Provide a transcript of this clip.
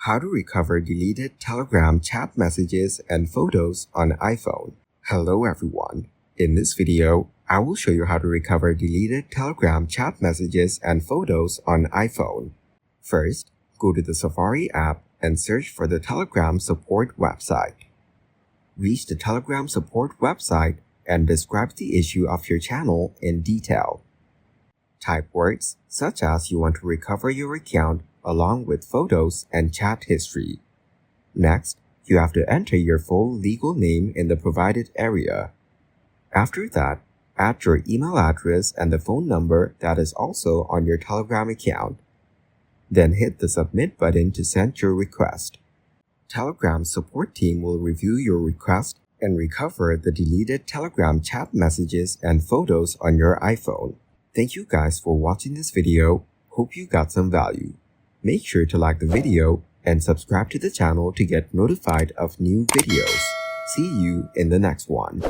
How to recover deleted Telegram chat messages and photos on iPhone. Hello everyone. In this video, I will show you how to recover deleted Telegram chat messages and photos on iPhone. First, go to the Safari app and search for the Telegram support website. Reach the Telegram support website and describe the issue of your channel in detail. Type words such as you want to recover your account along with photos and chat history. Next, you have to enter your full legal name in the provided area. After that, add your email address and the phone number that is also on your Telegram account. Then hit the submit button to send your request. Telegram support team will review your request and recover the deleted Telegram chat messages and photos on your iPhone. Thank you guys for watching this video. Hope you got some value. Make sure to like the video and subscribe to the channel to get notified of new videos. See you in the next one.